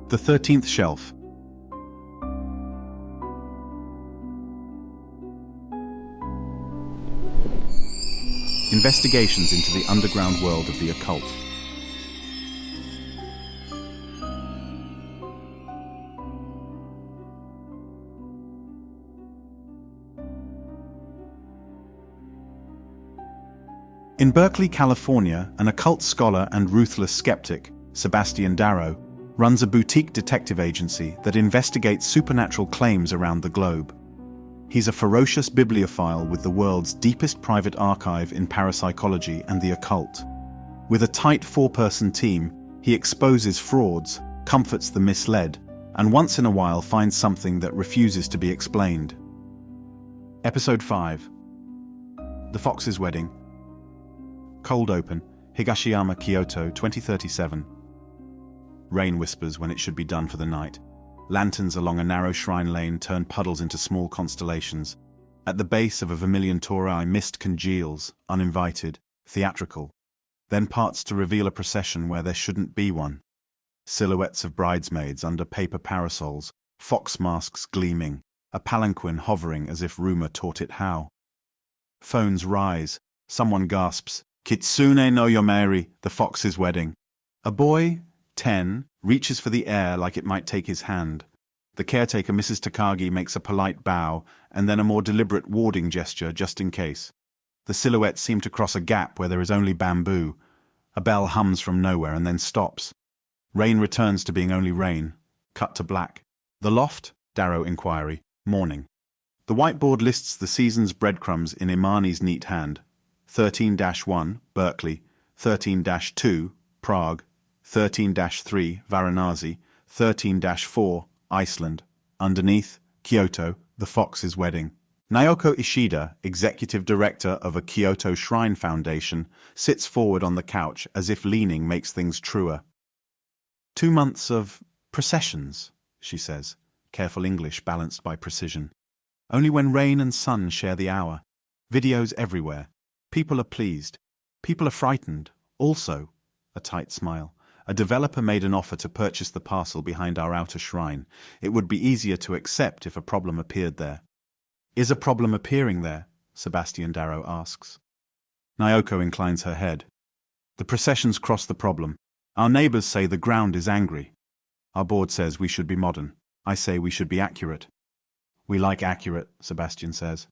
The 13th Shelf. Investigations into the underground world of the occult. In Berkeley, California, an occult scholar and ruthless skeptic, Sebastian Darrow, runs a boutique detective agency that investigates supernatural claims around the globe. He's a ferocious bibliophile with the world's deepest private archive in parapsychology and the occult. With a tight four-person team, he exposes frauds, comforts the misled, and once in a while finds something that refuses to be explained. Episode 5. The Fox's Wedding. Cold open, Higashiyama, Kyoto, 2037. Rain whispers when it should be done for the night. Lanterns along a narrow shrine lane turn puddles into small constellations. At the base of a vermilion torii, mist congeals, uninvited, theatrical, then parts to reveal a procession where there shouldn't be one. Silhouettes of bridesmaids under paper parasols, fox masks gleaming, a palanquin hovering as if rumor taught it how. Phones rise. Someone gasps, "Kitsune no Yomeri, the fox's wedding." A boy, 10, reaches for the air like it might take his hand. The caretaker, Mrs. Takagi, makes a polite bow and then a more deliberate warding gesture just in case. The silhouettes seem to cross a gap where there is only bamboo. A bell hums from nowhere and then stops. Rain returns to being only rain. Cut to black. The loft? Darrow inquiry. Morning. The whiteboard lists the season's breadcrumbs in Imani's neat hand. 13-1, Berkeley. 13-2, Prague. 13-3, Varanasi. 13-4, Iceland. Underneath, Kyoto, the fox's wedding. Naoko Ishida, executive director of a Kyoto Shrine Foundation, sits forward on the couch as if leaning makes things truer. 2 months of processions, she says, careful English balanced by precision. Only when rain and sun share the hour. Videos everywhere. People are pleased. People are frightened. Also, a tight smile. A developer made an offer to purchase the parcel behind our outer shrine. It would be easier to accept if a problem appeared there. Is a problem appearing there? Sebastian Darrow asks. Naoko inclines her head. The processions cross the problem. Our neighbors say the ground is angry. Our board says we should be modern. I say we should be accurate. We like accurate, Sebastian says.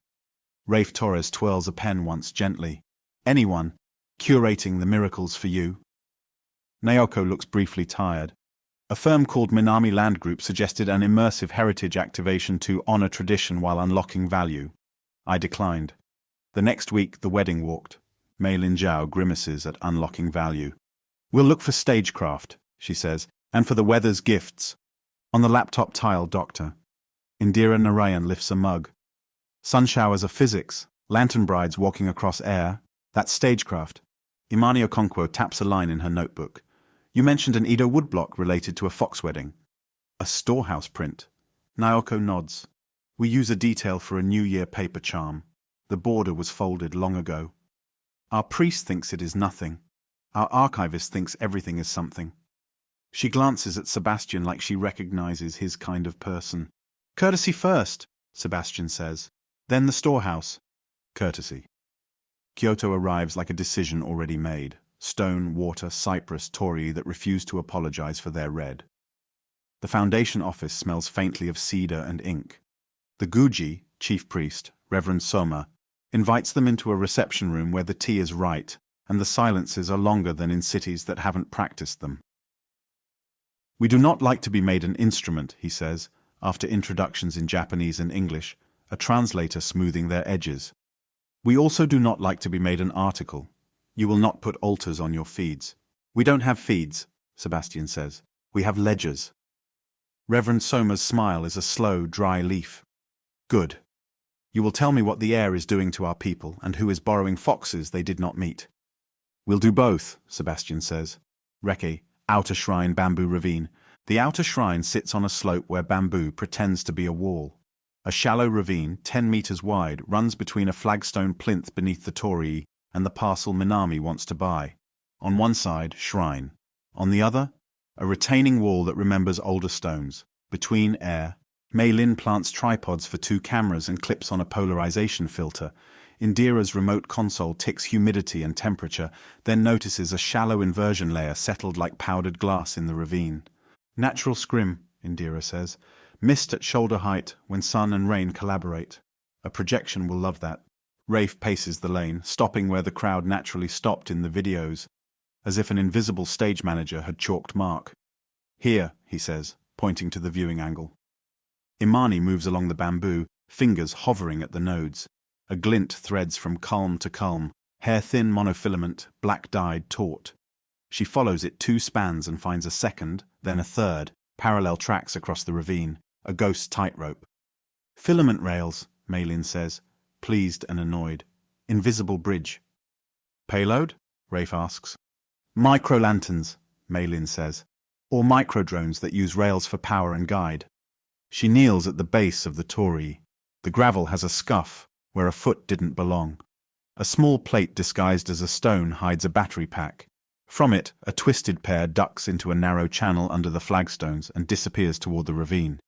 Rafe Torres twirls a pen once gently. Anyone, curating the miracles for you. Naoko looks briefly tired. A firm called Minami Land Group suggested an immersive heritage activation to honor tradition while unlocking value. I declined. The next week, the wedding walked. Mei Lin Zhao grimaces at unlocking value. We'll look for stagecraft, she says, and for the weather's gifts. On the laptop tile, Doctor. Indira Narayan lifts a mug. Sun showers are physics. Lantern brides walking across air. That's stagecraft. Imani Okonkwo taps a line in her notebook. You mentioned an Edo woodblock related to a fox wedding. A storehouse print. Naoko nods. We use a detail for a New Year paper charm. The border was folded long ago. Our priest thinks it is nothing. Our archivist thinks everything is something. She glances at Sebastian like she recognizes his kind of person. Courtesy first, Sebastian says. Then the storehouse. Courtesy. Kyoto arrives like a decision already made. Stone, water, cypress, torii that refuse to apologize for their red. The foundation office smells faintly of cedar and ink. The Guji, chief priest, Reverend Soma, invites them into a reception room where the tea is right and the silences are longer than in cities that haven't practiced them. We do not like to be made an instrument, he says, after introductions in Japanese and English, a translator smoothing their edges. We also do not like to be made an article. You will not put altars on your feeds. We don't have feeds, Sebastian says. We have ledgers. Reverend Soma's smile is a slow, dry leaf. Good. You will tell me what the air is doing to our people and who is borrowing foxes they did not meet. We'll do both, Sebastian says. Reke, outer shrine, bamboo ravine. The outer shrine sits on a slope where bamboo pretends to be a wall. A shallow ravine, 10 meters wide, runs between a flagstone plinth beneath the torii and the parcel Minami wants to buy. On one side, shrine. On the other, A retaining wall that remembers older stones. Between air. Mei Lin plants tripods for 2 cameras and clips on a polarization filter. Indira's remote console ticks humidity and temperature, then notices a shallow inversion layer settled like powdered glass in the ravine. Natural scrim, Indira says. Mist at shoulder height when sun and rain collaborate. A projection will love that. Rafe paces the lane, stopping where the crowd naturally stopped in the videos, as if an invisible stage manager had chalked mark. Here, he says, pointing to the viewing angle. Imani moves along the bamboo, fingers hovering at the nodes. A glint threads from culm to culm, hair-thin monofilament, black-dyed taut. She follows it 2 spans and finds a second, then a third, parallel tracks across the ravine, a ghost tightrope. Filament rails, Mei Lin says, pleased and annoyed. Invisible bridge. Payload? Rafe asks. Micro-lanterns, Mei Lin says, or micro-drones that use rails for power and guide. She kneels at the base of the torii. The gravel has a scuff where a foot didn't belong. A small plate disguised as a stone hides a battery pack. From it, a twisted pair ducks into a narrow channel under the flagstones and disappears toward the ravine.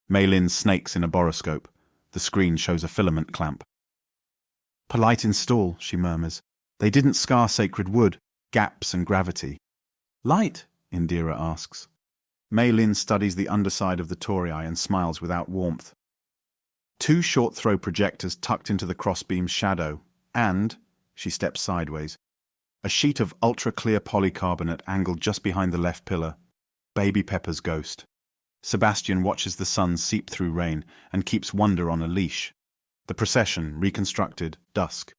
Mei Lin snakes in a boroscope. The screen shows a filament clamp. Polite install, she murmurs. They didn't scar sacred wood, gaps and gravity. Light? Indira asks. Mei Lin studies the underside of the torii and smiles without warmth. 2 short-throw projectors tucked into the crossbeam's shadow, and, she steps sideways, a sheet of ultra-clear polycarbonate angled just behind the left pillar. Baby Pepper's ghost. Sebastian watches the sun seep through rain and keeps wonder on a leash. The procession, reconstructed, dusk.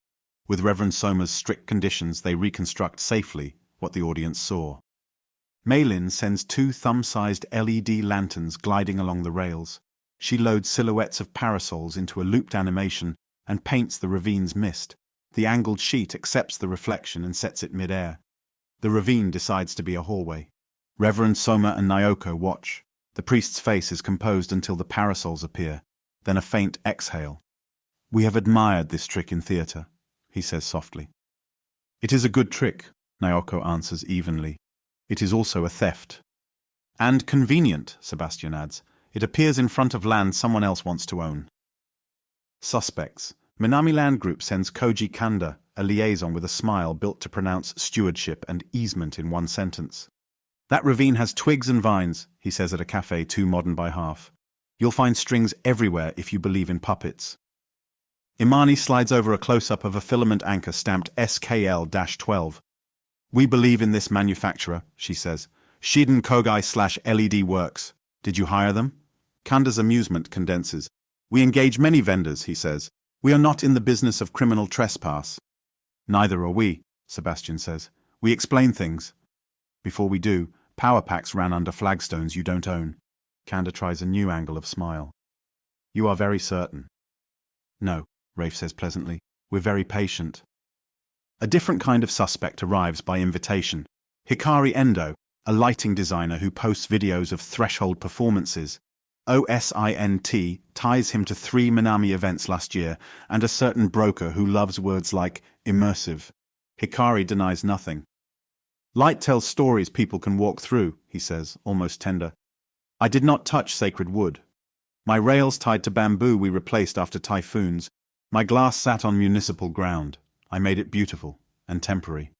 With Reverend Soma's strict conditions, they reconstruct safely what the audience saw. Mei Lin sends 2 thumb-sized LED lanterns gliding along the rails. She loads silhouettes of parasols into a looped animation and paints the ravine's mist. The angled sheet accepts the reflection and sets it mid-air. The ravine decides to be a hallway. Reverend Soma and Nyoko watch. The priest's face is composed until the parasols appear, then a faint exhale. We have admired this trick in theatre, he says softly. It is a good trick, Nyoko answers evenly. It is also a theft. And convenient, Sebastian adds. It appears in front of land someone else wants to own. Suspects. Minami Land Group sends Koji Kanda, a liaison with a smile built to pronounce stewardship and easement in one sentence. That ravine has twigs and vines, he says at a cafe too modern by half. You'll find strings everywhere if you believe in puppets. Imani slides over a close-up of a filament anchor stamped SKL-12. We believe in this manufacturer, she says. Shiden Kogai/LED Works. Did you hire them? Kanda's amusement condenses. We engage many vendors, he says. We are not in the business of criminal trespass. Neither are we, Sebastian says. We explain things. Before we do, power packs ran under flagstones you don't own. Kanda tries a new angle of smile. You are very certain. No, Rafe says pleasantly. We're very patient. A different kind of suspect arrives by invitation. Hikari Endo, a lighting designer who posts videos of threshold performances. OSINT ties him to 3 Minami events last year and a certain broker who loves words like immersive. Hikari denies nothing. Light tells stories people can walk through, he says, almost tender. I did not touch sacred wood. My rails tied to bamboo we replaced after typhoons. My glass sat on municipal ground. I made it beautiful and temporary.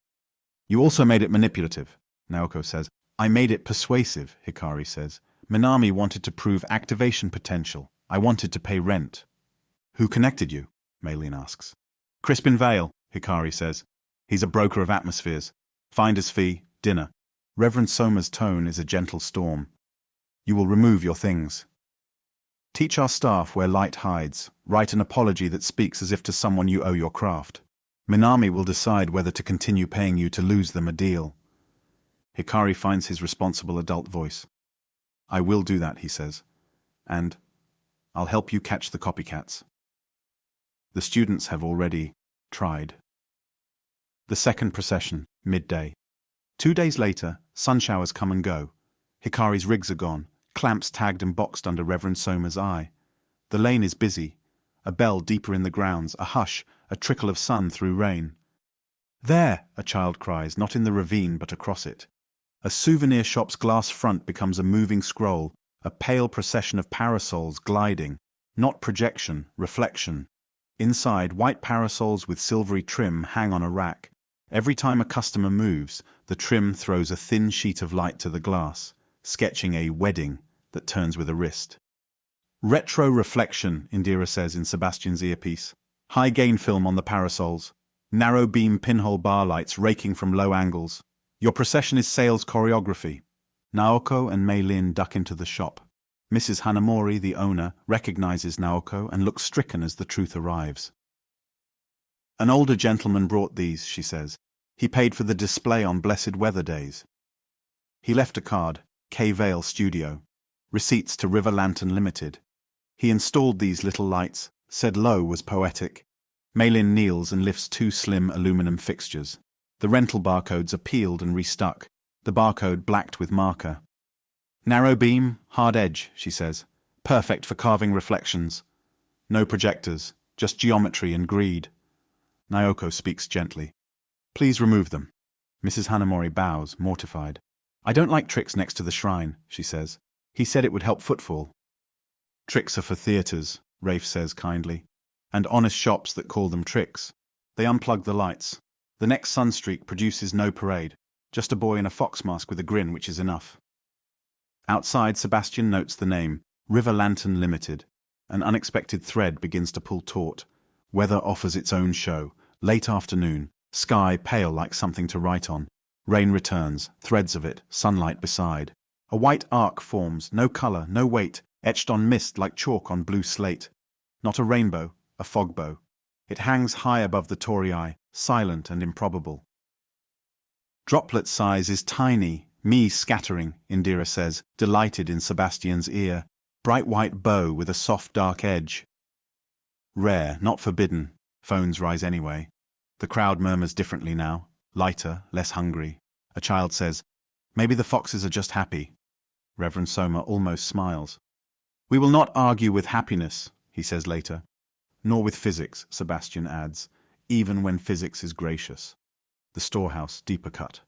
You also made it manipulative, Naoko says. I made it persuasive, Hikari says. Minami wanted to prove activation potential. I wanted to pay rent. Who connected you? Mei Lin asks. Crispin Vale, Hikari says. He's a broker of atmospheres. Finder's fee, dinner. Reverend Soma's tone is a gentle storm. You will remove your things. Teach our staff where light hides. Write an apology that speaks as if to someone you owe your craft. Minami will decide whether to continue paying you to lose them a deal. Hikari finds his responsible adult voice. I will do that, he says. And I'll help you catch the copycats. The students have already tried. The second procession, midday. 2 days later, sun showers come and go. Hikari's rigs are gone, clamps tagged and boxed under Reverend Soma's eye. The lane is busy. A bell deeper in the grounds, a hush, a trickle of sun through rain. There, a child cries, not in the ravine but across it. A souvenir shop's glass front becomes a moving scroll, a pale procession of parasols gliding, not projection, reflection. Inside, white parasols with silvery trim hang on a rack. Every time a customer moves, the trim throws a thin sheet of light to the glass, sketching a wedding that turns with a wrist. Retro reflection, Indira says in Sebastian's earpiece. High-gain film on the parasols. Narrow beam pinhole bar lights raking from low angles. Your procession is sales choreography. Naoko and Mei Lin duck into the shop. Mrs. Hanamori, the owner, recognizes Naoko and looks stricken as the truth arrives. An older gentleman brought these, she says. He paid for the display on blessed weather days. He left a card, K Vale Studio. Receipts to River Lantern Limited. He installed these little lights, said Lowe was poetic. Maylin kneels and lifts two slim aluminum fixtures. The rental barcodes are peeled and restuck, the barcode blacked with marker. Narrow beam, hard edge, she says. Perfect for carving reflections. No projectors, just geometry and greed. Naoko speaks gently. Please remove them. Mrs. Hanamori bows, mortified. I don't like tricks next to the shrine, she says. He said it would help footfall. Tricks are for theatres, Rafe says kindly, and honest shops that call them tricks. They unplug the lights. The next sunstreak produces no parade, just a boy in a fox mask with a grin, which is enough. Outside, Sebastian notes the name, River Lantern Limited. An unexpected thread begins to pull taut. Weather offers its own show. Late afternoon, sky pale like something to write on. Rain returns, threads of it, sunlight beside. A white arc forms, no colour, no weight, etched on mist like chalk on blue slate. Not a rainbow, a fogbow. It hangs high above the Torii, silent and improbable. Droplet size is tiny, me scattering, Indira says, delighted in Sebastian's ear. Bright white bow with a soft dark edge. Rare, not forbidden. Phones rise anyway. The crowd murmurs differently now, lighter, less hungry. A child says, maybe the foxes are just happy. Reverend Soma almost smiles. We will not argue with happiness, he says later. Nor with physics, Sebastian adds, even when physics is gracious. The storehouse, deeper cut.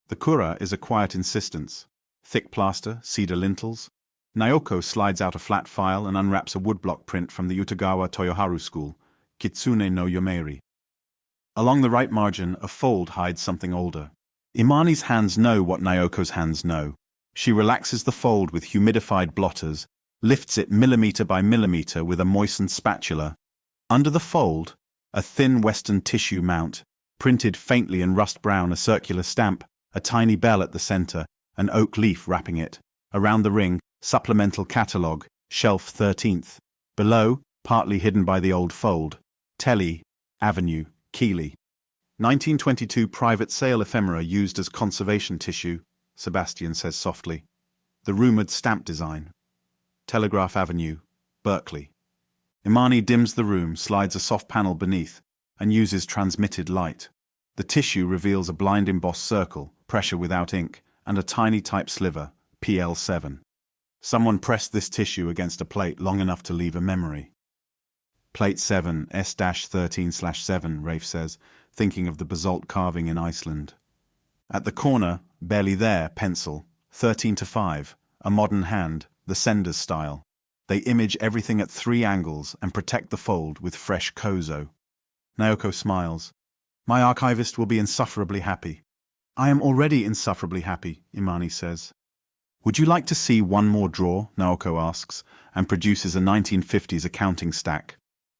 The kura is a quiet insistence. Thick plaster, cedar lintels. Naoko slides out a flat file and unwraps a woodblock print from the Utagawa Toyoharu school, Kitsune no Yomeiri. Along the right margin, a fold hides something older. Imani's hands know what Naoko's hands know. She relaxes the fold with humidified blotters, lifts it millimeter by millimeter with a moistened spatula. Under the fold, a thin western tissue mount, printed faintly in rust brown, a circular stamp, a tiny bell at the center, an oak leaf wrapping it. Around the ring, supplemental catalogue, shelf 13th. Below, partly hidden by the old fold, Telly, Avenue, Keeley. 1922 private sale ephemera used as conservation tissue, Sebastian says softly. The rumoured stamp design. Telegraph Avenue, Berkeley. Imani dims the room, slides a soft panel beneath, and uses transmitted light. The tissue reveals a blind embossed circle, pressure without ink, and a tiny type sliver, PL7. Someone pressed this tissue against a plate long enough to leave a memory. Plate 7, S-13/7, Rafe says, thinking of the basalt carving in Iceland. At the corner, barely there, pencil, 13-5, a modern hand, the sender's style. They image everything at 3 angles and protect the fold with fresh kozo. Naoko smiles. My archivist will be insufferably happy. I am already insufferably happy, Imani says. Would you like to see one more drawer? Naoko asks, and produces a 1950s accounting stack.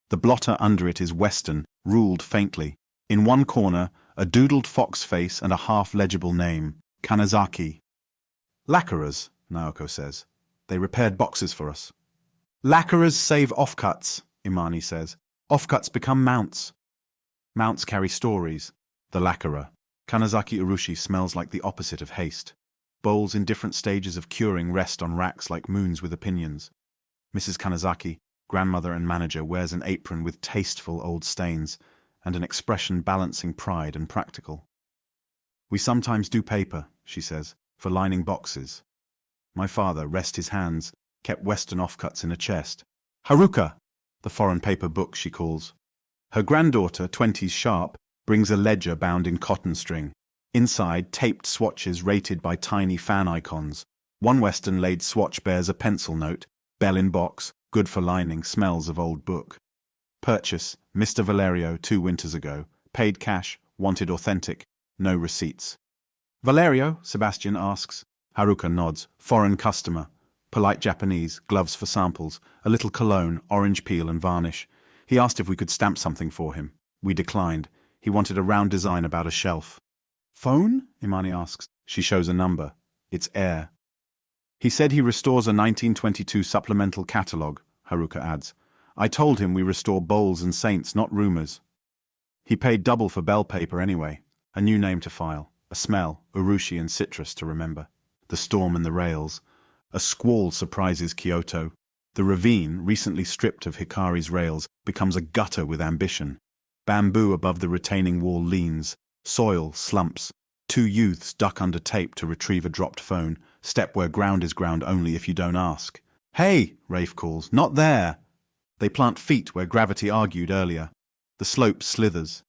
The blotter under it is Western, ruled faintly. In one corner, a doodled fox face and a half-legible name, Kanazaki. Lacquerers, Naoko says. They repaired boxes for us. Lacquerers save offcuts, Imani says. Offcuts become mounts. Mounts carry stories. The lacquerer. Kanazaki Urushi smells like the opposite of haste. Bowls in different stages of curing rest on racks like moons with opinions. Mrs. Kanazaki, grandmother and manager, wears an apron with tasteful old stains and an expression balancing pride and practical. We sometimes do paper, she says, for lining boxes. My father, rest his hands, kept Western offcuts in a chest. Haruka, the foreign paper book she calls. Her granddaughter, 20s sharp, brings a ledger bound in cotton string. Inside, taped swatches rated by tiny fan icons. One Western-laid swatch bears a pencil note, bell in box, good for lining, smells of old book. Purchase, Mr. Valerio 2 winters ago. Paid cash, wanted authentic, no receipts. Valerio? Sebastian asks. Haruka nods. Foreign customer. Polite Japanese, gloves for samples, a little cologne, orange peel and varnish. He asked if we could stamp something for him. We declined. He wanted a round design about a shelf. Phone? Imani asks. She shows a number. It's Air. He said he restores a 1922 supplemental catalogue, Haruka adds. I told him we restore bowls and saints, not rumours. He paid double for bell paper anyway. A new name to file. A smell, urushi and citrus to remember. The storm and the rails. A squall surprises Kyoto. The ravine, recently stripped of Hikari's rails, becomes a gutter with ambition. Bamboo above the retaining wall leans. Soil slumps. Two youths duck under tape to retrieve a dropped phone. Step where ground is ground only if you don't ask. Hey, Rafe calls, not there. They plant feet where gravity argued earlier. The slope slithers.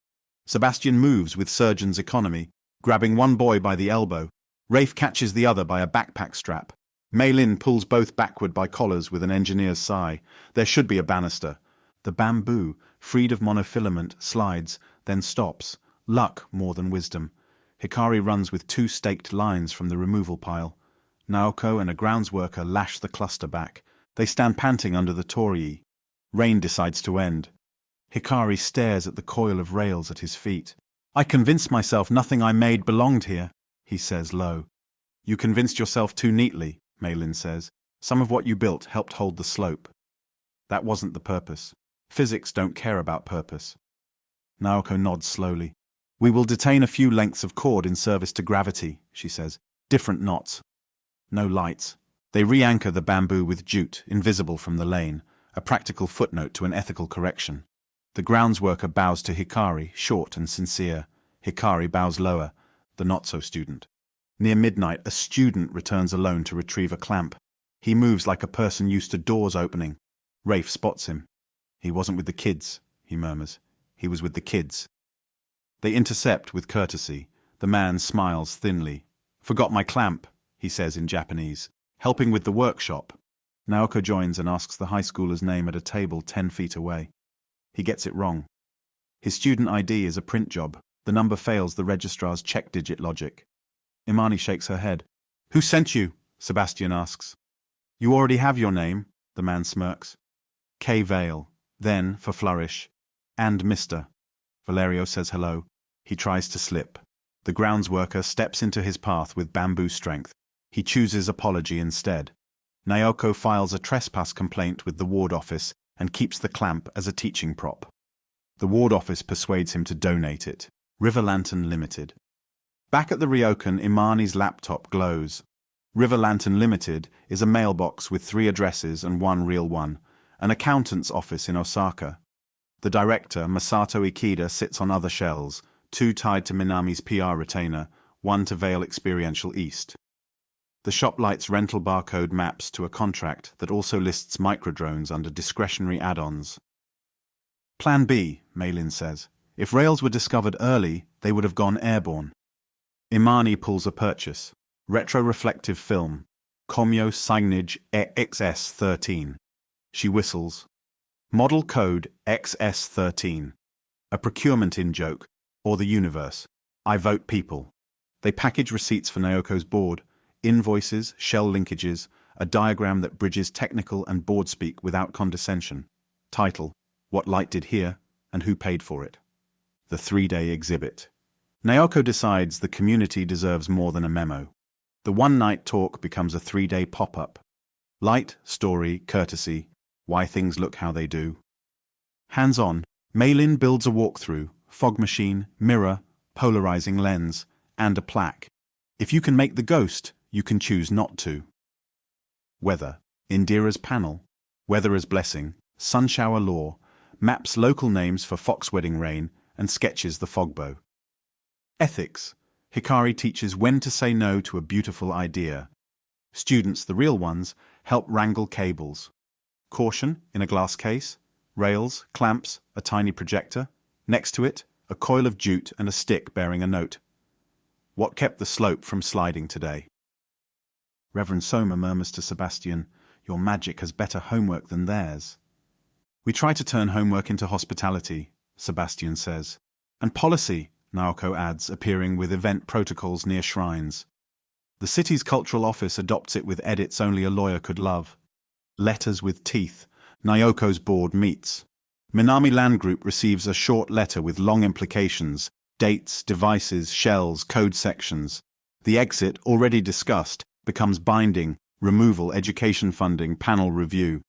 Sebastian moves with surgeon's economy, grabbing one boy by the elbow. Rafe catches the other by a backpack strap. Mei-Lin pulls both backward by collars with an engineer's sigh. There should be a banister. The bamboo, freed of monofilament, slides, then stops. Luck more than wisdom. Hikari runs with 2 staked lines from the removal pile. Naoko and a grounds worker lash the cluster back. They stand panting under the torii. Rain decides to end. Hikari stares at the coil of rails at his feet. I convinced myself nothing I made belonged here, he says low. You convinced yourself too neatly, Mei-Lin says. Some of what you built helped hold the slope. That wasn't the purpose. Physics don't care about purpose. Naoko nods slowly. We will detain a few lengths of cord in service to gravity, she says. Different knots. No lights. They re-anchor the bamboo with jute, invisible from the lane, a practical footnote to an ethical correction. The grounds worker bows to Hikari, short and sincere. Hikari bows lower, the not-so-student. Near midnight, a student returns alone to retrieve a clamp. He moves like a person used to doors opening. Rafe spots him. He wasn't with the kids, he murmurs. He was with the kids. They intercept with courtesy. The man smiles thinly. Forgot my clamp, he says in Japanese. Helping with the workshop. Naoko joins and asks the high schooler's name at a table 10 feet away. He gets it wrong. His student ID is a print job. The number fails the registrar's check-digit logic. Imani shakes her head. Who sent you? Sebastian asks. You already have your name, the man smirks. K. Vale. Then, for flourish. And Mr. Valerio says hello. He tries to slip. The grounds worker steps into his path with bamboo strength. He chooses apology instead. Naoko files a trespass complaint with the ward office and keeps the clamp as a teaching prop. The ward office persuades him to donate it. River Lantern Limited. Back at the Ryokan, Imani's laptop glows. River Lantern Limited is a mailbox with 3 addresses and 1 real one, an accountant's office in Osaka. The director, Masato Ikeda, sits on other shells, 2 tied to Minami's PR retainer, 1 to Vale Experiential East. The shop lights rental barcode maps to a contract that also lists microdrones under discretionary add-ons. Plan B, Mei-Lin says. If rails were discovered early, they would have gone airborne. Imani pulls a purchase. Retroreflective film. Komyo signage XS13. She whistles. Model code XS13. A procurement in-joke, or the universe. I vote people. They package receipts for Naoko's board. Invoices, shell linkages, a diagram that bridges technical and board speak without condescension. Title, What Light Did Here, and Who Paid for It. The 3-day exhibit. Naoko decides the community deserves more than a memo. The one-night talk becomes a 3-day pop-up. Light, story, courtesy, why things look how they do. Hands-on, Mei-Lin builds a walkthrough, fog machine, mirror, polarizing lens, and a plaque. If you can make the ghost, you can choose not to. Weather. Indira's panel. Weather as blessing. Sunshower law. Maps local names for fox wedding rain and sketches the fogbow. Ethics. Hikari teaches when to say no to a beautiful idea. Students, the real ones, help wrangle cables. Caution, in a glass case. Rails, clamps, a tiny projector. Next to it, a coil of jute and a stick bearing a note. What kept the slope from sliding today? Reverend Soma murmurs to Sebastian, "Your magic has better homework than theirs." "We try to turn homework into hospitality," Sebastian says. "And policy," Naoko adds, appearing with event protocols near shrines. "The city's cultural office adopts it with edits only a lawyer could love. Letters with teeth. Nyoko's board meets. Minami Land Group receives a short letter with long implications, dates, devices, shells, code sections. The exit, already discussed, becomes binding, removal, education funding, panel review.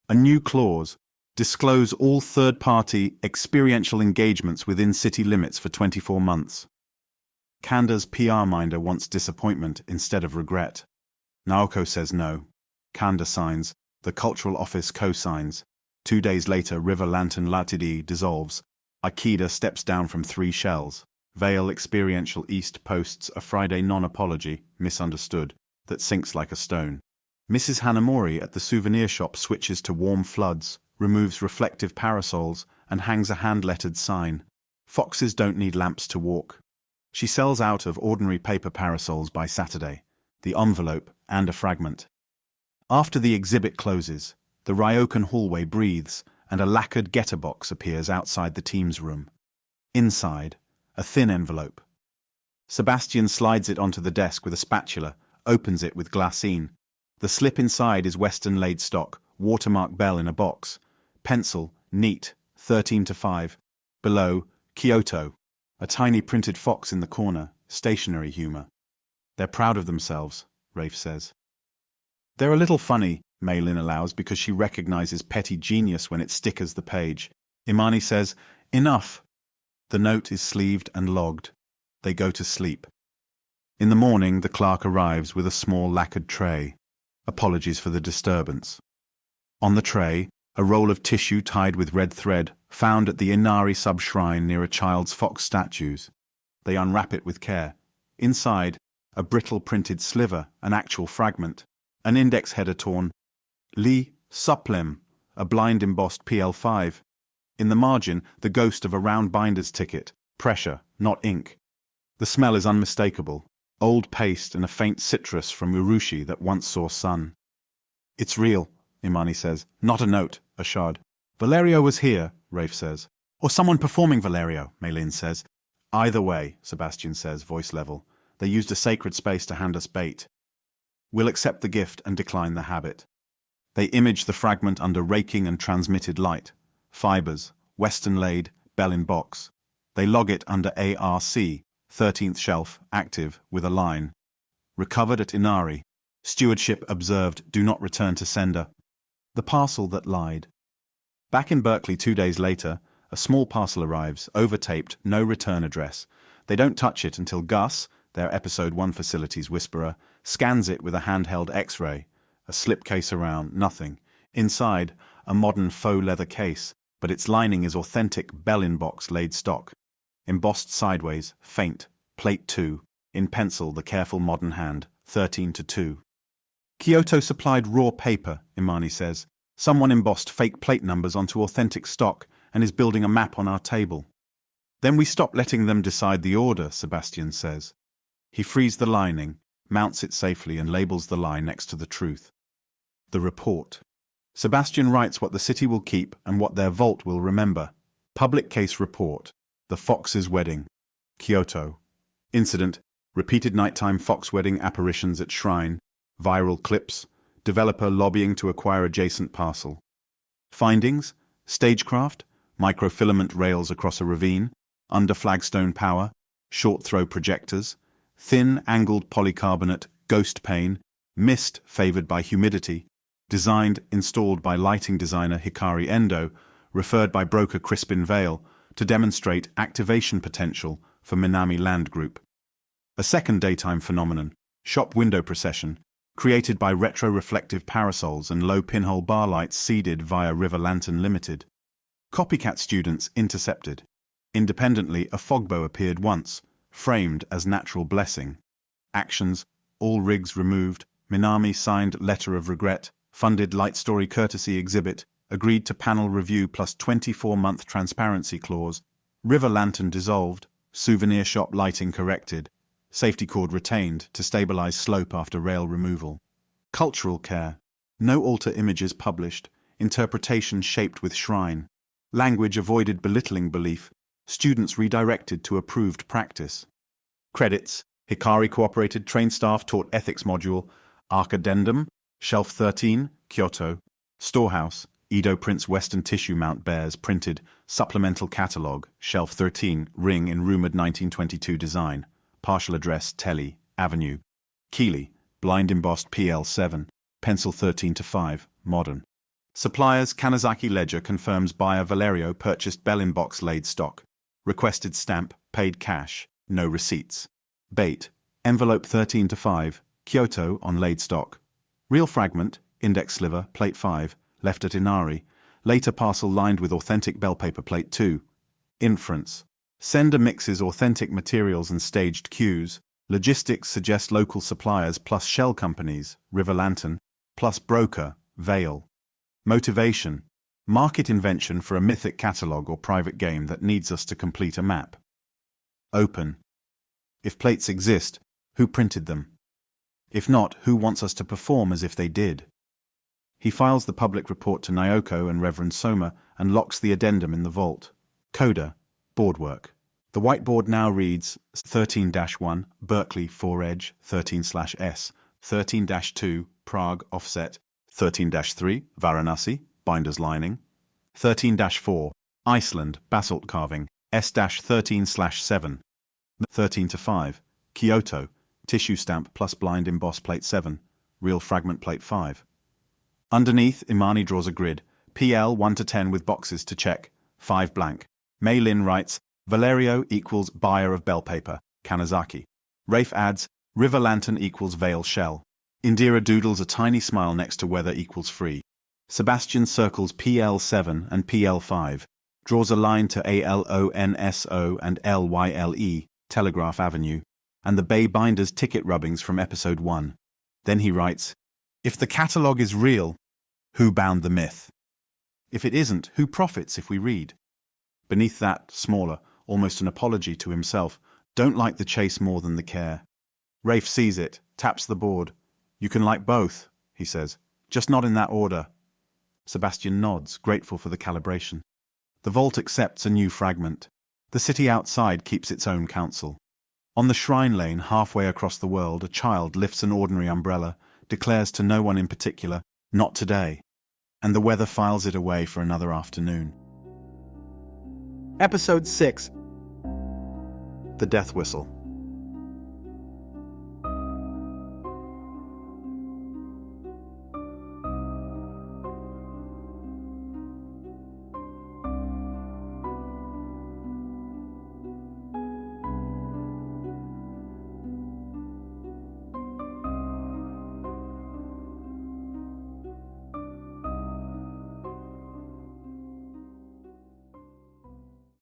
A new clause, disclose all third-party, experiential engagements within city limits for 24 months. Kanda's PR minder wants disappointment instead of regret. Naoko says no. Kanda signs. The cultural office co-signs. 2 days later, River Lantern Latidi dissolves. Akida steps down from 3 shells. Vale Experiential East posts a Friday non-apology, misunderstood, that sinks like a stone. Mrs. Hanamori at the souvenir shop switches to warm floods, removes reflective parasols, and hangs a hand-lettered sign. Foxes don't need lamps to walk. She sells out of ordinary paper parasols by Saturday, the envelope, and a fragment. After the exhibit closes, the Ryokan hallway breathes, and a lacquered getter box appears outside the team's room. Inside, a thin envelope. Sebastian slides it onto the desk with a spatula, opens it with glassine. The slip inside is Western laid stock, watermark bell in a box. Pencil, neat, 13-5. Below, Kyoto. A tiny printed fox in the corner, stationary humor. "They're proud of themselves," Rafe says. "They're a little funny," Maylin allows, because she recognizes petty genius when it stickers the page. Imani says, "Enough." The note is sleeved and logged. They go to sleep. In the morning, the clerk arrives with a small lacquered tray. Apologies for the disturbance. On the tray, a roll of tissue tied with red thread, found at the Inari sub-shrine near a child's fox statues. They unwrap it with care. Inside, a brittle printed sliver, an actual fragment. An index header torn. Li Suplem, a blind embossed PL5. In the margin, the ghost of a round binder's ticket. Pressure, not ink. The smell is unmistakable. Old paste and a faint citrus from urushi that once saw sun. "It's real," Imani says. "Not a note," Ashad. "Valerio was here," Rafe says. "Or someone performing Valerio," Maylin says. "Either way," Sebastian says, voice level. "They used a sacred space to hand us bait. We'll accept the gift and decline the habit." They image the fragment under raking and transmitted light. Fibers, Western laid, bell in box. They log it under ARC, 13th Shelf, active, with a line. Recovered at Inari. Stewardship observed, do not return to sender. The parcel that lied. Back in Berkeley 2 days later, a small parcel arrives, overtaped, no return address. They don't touch it until Gus, their Episode 1 facilities whisperer, scans it with a handheld X-ray. A slipcase around, nothing. Inside, a modern faux leather case, but its lining is authentic bell-in-box laid stock. Embossed sideways, faint, plate 2, in pencil the careful modern hand, 13-2. Kyoto supplied raw paper, Imani says. Someone embossed fake plate numbers onto authentic stock and is building a map on our table. Then we stop letting them decide the order, Sebastian says. He frees the lining, mounts it safely and labels the lie next to the truth. The report. Sebastian writes what the city will keep and what their vault will remember. Public case report. The Fox's wedding. Kyoto. Incident. Repeated nighttime fox wedding apparitions at shrine. Viral clips. Developer lobbying to acquire adjacent parcel. Findings. Stagecraft. Microfilament rails across a ravine. Under flagstone power. Short throw projectors. Thin angled polycarbonate. Ghost pane. Mist favored by humidity. Designed, installed by lighting designer Hikari Endo, referred by broker Crispin Vale, to demonstrate activation potential for Minami Land Group. A second daytime phenomenon, shop window procession, created by retro-reflective parasols and low pinhole bar lights seeded via River Lantern Limited. Copycat students intercepted. Independently, a fogbow appeared once, framed as natural blessing. Actions, all rigs removed, Minami signed letter of regret, funded light story courtesy exhibit, agreed to panel review plus 24-month transparency clause, River Lantern dissolved, souvenir shop lighting corrected, Safety cord retained to stabilize slope after rail removal. Cultural care. No altar images published. Interpretation shaped with shrine. Language avoided belittling belief. Students redirected to approved practice. Credits. Hikari Cooperated Trained Staff Taught Ethics Module. Arc Addendum. Shelf 13, Kyoto. Storehouse. Edo Prints Western Tissue Mount Bears Printed. Supplemental Catalogue. Shelf 13, Ring in Rumored 1922 Design. Partial Address Telly, Avenue. Keeley. Blind Embossed PL7. Pencil 13-5, Modern. Suppliers Kanazaki Ledger confirms buyer Valerio purchased Bell-in-box laid stock. Requested stamp, paid cash, no receipts. Bait. Envelope 13-5, Kyoto on laid stock. Real fragment, index sliver, plate 5, left at Inari. Later parcel lined with authentic bell paper plate 2. Inference. Sender mixes authentic materials and staged cues. Logistics suggest local suppliers plus shell companies, River Lantern, plus broker, Veil. Motivation. Market invention for a mythic catalogue or private game that needs us to complete a map. Open. If plates exist, who printed them? If not, who wants us to perform as if they did? He files the public report to Nyoko and Reverend Soma and locks the addendum in the vault. Coda. Boardwork. The whiteboard now reads 13-1, Berkeley 4-edge, 13/S, 13-2, Prague offset, 13-3, Varanasi, binder's lining, 13-4, Iceland, basalt carving, S-13/7, 13-5, Kyoto, tissue stamp plus blind emboss plate 7, real fragment plate 5. Underneath, Imani draws a grid, PL 1-10 with boxes to check, 5 blank. Mei Lin writes, Valerio equals buyer of bell paper, Kanazaki. Rafe adds, River Lantern equals Veil Shell. Indira doodles a tiny smile next to weather equals free. Sebastian circles PL7 and PL5, draws a line to ALONSO and LYLE, Telegraph Avenue, and the Bay Binders ticket rubbings from episode 1. Then he writes, if the catalogue is real, who bound the myth? If it isn't, who profits if we read? Beneath that, smaller, almost an apology to himself, don't like the chase more than the care. Rafe sees it, taps the board. You can like both, he says, just not in that order. Sebastian nods, grateful for the calibration. The vault accepts a new fragment. The city outside keeps its own council. On the shrine lane halfway across the world, a child lifts an ordinary umbrella, declares to no one in particular, not today, and the weather files it away for another afternoon. Episode 6. The Death Whistle.